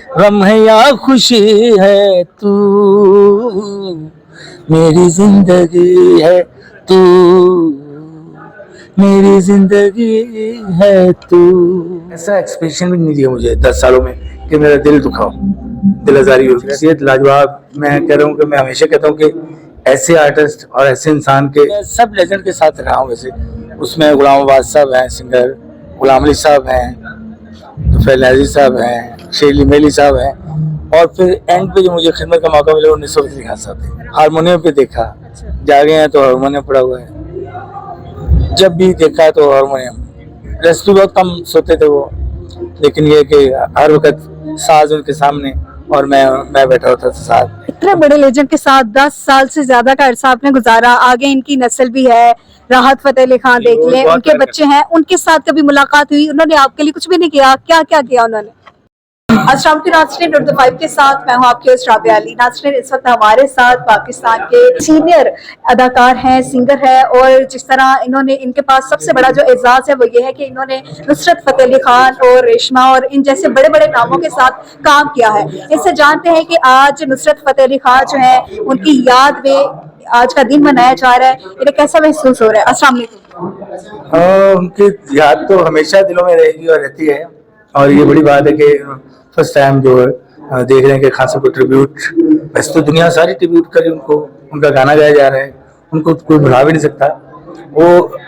गम है या खुशी है तू, मेरी जिंदगी है तू, मेरी जिंदगी है तू। ऐसा एक्सप्रेशन भी नहीं दिया मुझे 10 सालों में कि मेरा दिल दुखा हो, दिल आजारी हो। शख्सियत लाजवाब। मैं कह रहा हूँ कि मैं हमेशा कहता हूँ कि ऐसे आर्टिस्ट और ऐसे इंसान के सब लेजेंड के साथ रहा हूँ। वैसे उसमें गुलाम अब्बास साहब हैं सिंगर, गुलाम अली साहब हैं, तो फैलाजी साहब हैं, शेरली मेली साहब हैं, और फिर एंड पे जो मुझे खिदमत का मौका मिला वो नुसरत अली खान साहब थे। हारमोनियम पे देखा, जागे हैं तो हारमोनियम पड़ा हुआ है, जब भी देखा तो हारमोनियम। रेस्ट भी बहुत कम सोते थे वो, लेकिन ये कि हर वक्त साज उनके सामने और मैं बैठा होता था साथ। इतने बड़े लेजेंड के साथ 10 साल से ज्यादा का अरसा आपने गुजारा, आगे इनकी नस्ल भी है, राहत फतेह अली खान देख लें, उनके बच्चे हैं, उनके साथ कभी मुलाकात हुई? उन्होंने आपके लिए कुछ भी नहीं किया? क्या क्या किया उन्होंने? अस्सलाम वालेकुम नाज़रीन, नूर द फाइव के साथ मैं हूं आपकी होस्ट राबिया अली। नाज़रीन, इस वक्त हमारे साथ पाकिस्तान के सीनियर अदाकार हैं, सिंगर है, और जिस तरह इन्होंने, इनके पास सबसे बड़ा जो एजाज है वो ये है कि इन्होंने नुसरत फतेह अली खान और रेशमा और इन जैसे बड़े बड़े नामों के साथ काम किया है। इससे जानते हैं कि आज नुसरत फतेह अली खान जो है उनकी याद में आज का दिन मनाया जा रहा है, इन्हें कैसा महसूस हो रहा है? अस्सलाम वालेकुम। उनकी याद तो हमेशा दिलों में रहेगी और रहती है, और ये बड़ी बात है कि फर्स्ट टाइम जो है देख रहे हैं कि खान साहब को ट्रिब्यूट, वैसे तो दुनिया सारी ट्रिब्यूट करे उनको, उनका गाना गाया जा रहा है, उनको कोई भुला भी नहीं सकता, वो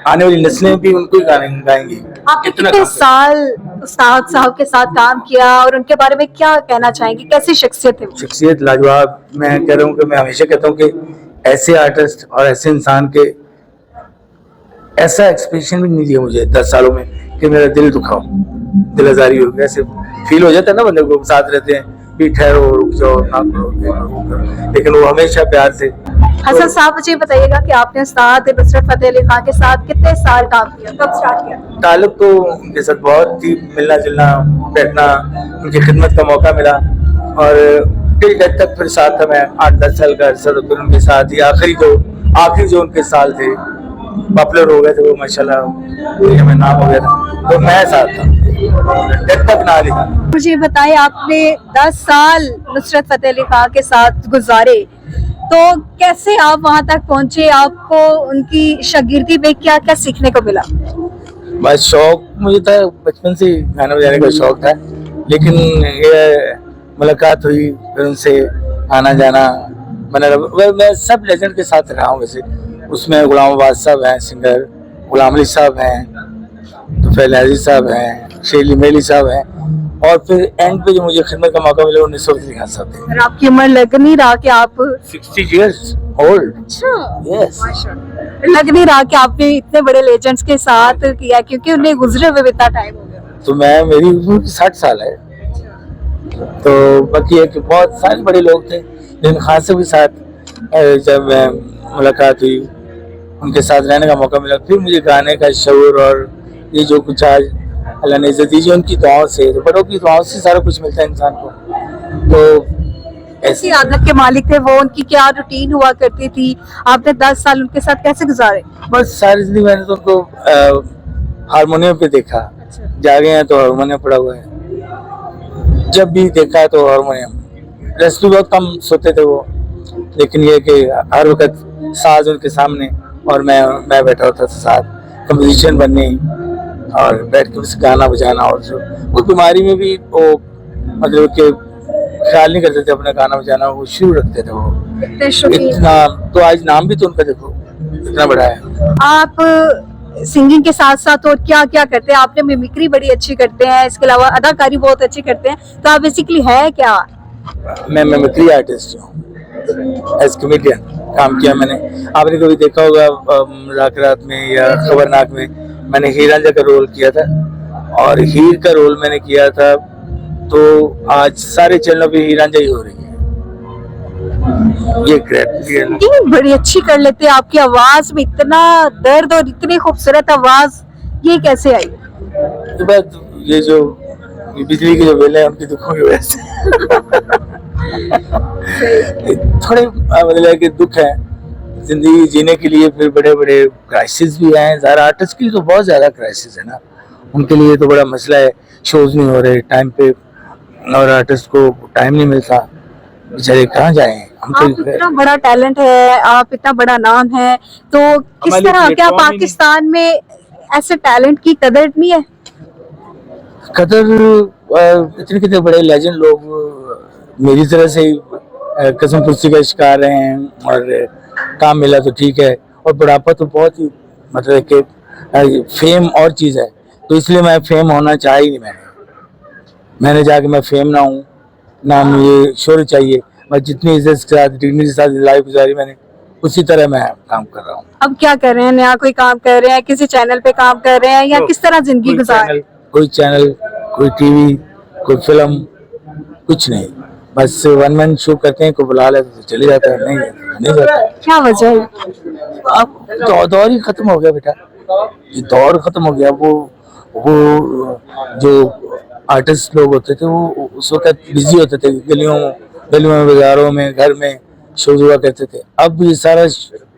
आने वाली नस्लें भी उनको ही गाने गाएंगी। आपने कितने साल उस्ताद साहब के साथ काम किया और उनके बारे में क्या कहना चाहेंगे? कैसी शख्सियत है वो? शख्सियत लाजवाब। मैं कह रहा हूँ कि मैं हमेशा कहता हूँ कि ऐसे आर्टिस्ट और ऐसे इंसान के ऐसा एक्सप्रेशन भी नहीं दिया मुझे 10 सालों में कि मेरा दिल दुखा हो, दिल आजारी हो। ऐसे फील हो जाता है ना बंदे को, साथ रहते हैं कि ठहरो, रुक जाओ, ना करो, लेकिन वो हमेशा प्यार से। हसन साहब, मुझे बताइएगा कि आपने उस्ताद नुसरत फतेह अली खान के साथ कितने साल काम किया, कब स्टार्ट किया? ताल्लुक तो उनके साथ बहुत ही मिलना जुलना, बैठना, उनकी खिदमत का मौका मिला, और कई डेट तक फिर साथ था। मैं 8-10 साल का अरसा तो फिर उनके साथ ही, आखिरी जो उनके साल थे पॉपुलर हो गए थे वो माशाल्लाह, में नाम हो गया था, तो मैं साथ था डेट तक ना लिखा। मुझे बताएं, आपने 10 साल नुसरत फतेह अली खान के साथ गुजारे, तो कैसे आप वहां तक पहुंचे? आपको उनकी शागिर्दी में क्या क्या सीखने को मिला? बस शौक मुझे था, बचपन से गाना बजाने का शौक था, लेकिन ये मुलाकात हुई, फिर उनसे आना जाना बना। मैं सब लेजेंड के साथ रहा हूँ। वैसे उसमें गुलाम अब्बास साहब हैं सिंगर, गुलाम अली साहब हैं, तो फैलाजी साहब हैं, शेरली मेली साहब हैं, और फिर एंड पे जो मुझे खिदमत का मौका मिला वो नुसरत अली खान साहब थे। और आपकी उम्र लग नहीं रहा कि आप 60 years old। अच्छा, Yes। लग नहीं रहा कि आपने इतने बड़े लेजेंड्स के साथ किया, क्योंकि उन्हें गुजरे हुए इतना टाइम हो गया। तो मेरी उम्र 60 साल है, तो बाकी है कि बहुत सारे बड़े लोग थे, लेकिन खान साहब के साथ जब मुलाकात हुई, उनके साथ रहने का मौका मिला, फिर मुझे गाने का शौर, और ये जो कुछ आज अल्लाह ने इज्जत दी उनकी दुआओं से, तो बड़ों की दुआओं से सारा कुछ मिलता है इंसान को। तो ऐसी आदत के मालिक थे वो, उनकी क्या रूटीन हुआ करती थी? आपने 10 साल उनके साथ कैसे गुजारे? बस सारी जिंदगी मैंने तो उनको हारमोनियम पे देखा, जागे हैं तो हारमोनियम पड़ा हुआ है, जब भी देखा तो हारमोनियम। रेस्ट भी बहुत कम सोते थे वो, लेकिन ये कि हर वक्त साज उनके सामने और मैं बैठा होता था साथ, कंपोजिशन बननी और बैठ के उस गाना बजाना, और जो वो बीमारी में भी वो मतलब के ख्याल नहीं करते थे अपना गाना बजाना, वो शुरू रखते थे वो इतना। तो आज नाम भी तो उनका देखो इतना बड़ा है। आप सिंगिंग के साथ साथ और क्या क्या करते हैं? आपने मिमिक्री बड़ी अच्छी करते हैं, इसके अलावा अदाकारी बहुत अच्छी करते हैं, तो आप बेसिकली है क्या? मैं मिमिक्री आर्टिस्ट हूँ, एज कॉमेडियन काम किया मैंने। आपने कभी देखा होगा रात में या खबरनाक में मैंने हीर रांझा का रोल किया था, और हीर का रोल मैंने किया था, तो आज सारे चैनलों पे हीर रांझा ही हो रही है। ये ग्रेट, बड़ी अच्छी कर लेते हैं, आपकी आवाज में इतना दर्द और इतनी खूबसूरत आवाज, ये कैसे आई? तो बात ये जो बिजली के जो बिल है उनकी दुखों की वजह से थोड़े मतलब कि दुख है जिंदगी जीने के लिए, फिर बड़े बड़े क्राइसिस भी हैं। ज़्यादा आर्टिस्ट के लिए तो बहुत ज़्यादा क्राइसिस है ना, उनके लिए तो बड़ा मसला है, शोज नहीं हो रहे टाइम पे, और आर्टिस्ट को टाइम नहीं मिलता, बेचारे कहाँ जाएं। हम आप तो इतना बड़ा टैलेंट है, आप इतना बड़ा नाम है, तो किस हमारे तरह क्या प्लेटफॉर्म ही नहीं। पाकिस्तान में ऐसे टैलेंट की कदर नहीं है? कदर इतने कितने बड़े लेजेंड लोग मेरी तरह से ही कसम पुष्टि का शिकार रहे हैं, और काम मिला तो ठीक है, और बुढ़ापा तो बहुत ही मतलब कि फेम और चीज़ है, तो इसलिए मैं फेम होना चाहा ही नहीं। मैंने जाके मैं फेम ना हूँ, ना मुझे शोहरत चाहिए। मैं जितनी इज्जत के साथ डिग्निटी के साथ लाइफ गुजारी मैंने, उसी तरह मैं काम कर रहा हूँ। अब क्या कर रहे हैं? नया कोई काम कर रहे हैं, किसी चैनल पे काम कर रहे हैं, या तो किस तरह जिंदगी गुजार रहे हैं? कोई चैनल, कोई टीवी, कोई फिल्म, कुछ नहीं, बस वन मैन शो करते हैं, कोई बुला लेते तो चले जाता है, नहीं जाता है। क्या वजह है? अब दौर ही खत्म हो गया बेटा, ये दौर खत्म हो गया। वो जो आर्टिस्ट लोग होते थे वो उस वक्त बिजी होते थे, गलियों में, बाजारों में, घर में शो हुआ करते थे। अब ये सारा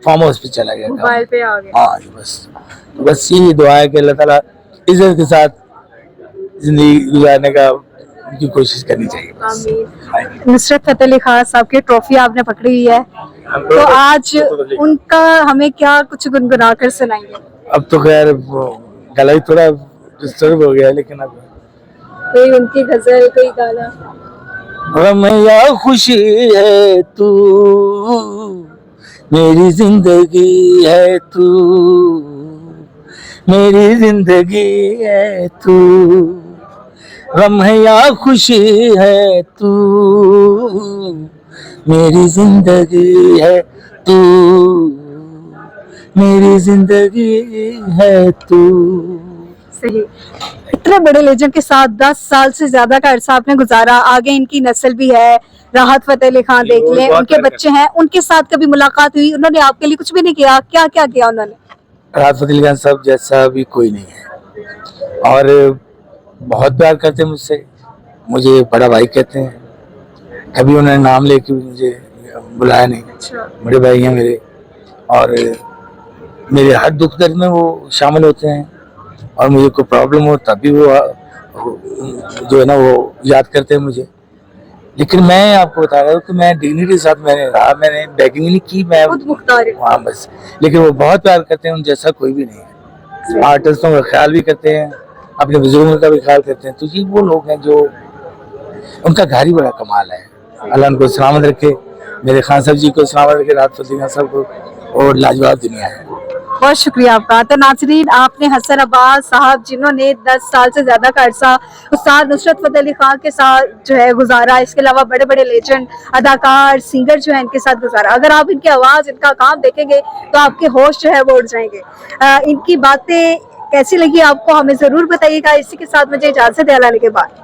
फार्म हाउस पे चला गया काम। मोबाइल पे आ गया। हाँ, बस यही दुआ है कि अल्लाह ताला इज्जत के साथ जिंदगी गुजारने का की कोशिश करनी चाहिए बस। आमीन। नुसरत फतेह अली खान साहब की ट्रॉफी आपने पकड़ी हुई है, तो आज उनका हमें क्या कुछ गुनगुना कर सुनाएंगे? अब तो खैर वो गला ही थोड़ा डिस्टर्ब हो गया है, लेकिन अब कोई उनकी गजल, कोई गाना? गम या खुशी है तू, मेरी जिंदगी है तू, मेरी जिंदगी है तू, गम है या खुशी है तू, मेरी जिंदगी है तू, मेरी जिंदगी है तू। सही। इतने बड़े लेजेंड के साथ 10 साल से ज्यादा का अरसा आपने गुजारा, आगे इनकी नस्ल भी है, राहत फतेह अली खान देख लें, उनके बच्चे हैं, उनके साथ कभी मुलाकात हुई? उन्होंने आपके लिए कुछ भी नहीं किया? क्या क्या किया उन्होंने? राहत फतेह अली खान साहब जैसा भी कोई नहीं है, और बहुत प्यार करते हैं मुझसे, मुझे बड़ा भाई कहते हैं। कभी उन्होंने नाम लेके मुझे बुलाया नहीं। अच्छा। बड़े भाई हैं मेरे, और मेरे हर दुख दर्द में वो शामिल होते हैं, और मुझे कोई प्रॉब्लम हो तब भी वो जो है ना वो याद करते हैं मुझे। लेकिन मैं आपको बता रहा हूँ कि मैं डिग्निटी के साथ मैंने रहा, मैंने बेगिंग नहीं की, मैं खुद मुख्तार है। हाँ बस। लेकिन वो बहुत प्यार करते हैं, उन जैसा कोई भी नहीं है। आर्टिस्टों का ख्याल भी करते हैं, अपने बुजुर्गों का भी ख्याल करते हैं, तो ये वो लोग हैं जो, उनका घर ही बड़ा कमाल है। अल्लाह उनको सलामत रखे, मेरे खान साहब जी को सलामत रखे, राहत फतेह अली खान साहब को, और लाजवाब दुनिया है। बहुत शुक्रिया आपका। तो नाज़रीन, आपने हसन अब्बास साहब जिन्होंने 10 साल से ज्यादा का अरसा उस्ताद नुसरत फतेह अली खान के साथ जो है गुजारा, इसके अलावा बड़े बड़े लेजेंड अदाकार सिंगर जो है इनके साथ गुजारा, अगर आप इनकी आवाज, इनका काम देखेंगे तो आपके होश जो है वो उड़ जाएंगे। इनकी बातें कैसी लगी आपको हमें जरूर बताइएगा। इसी के साथ मुझे इजाजत है, अल्लाह के बाद।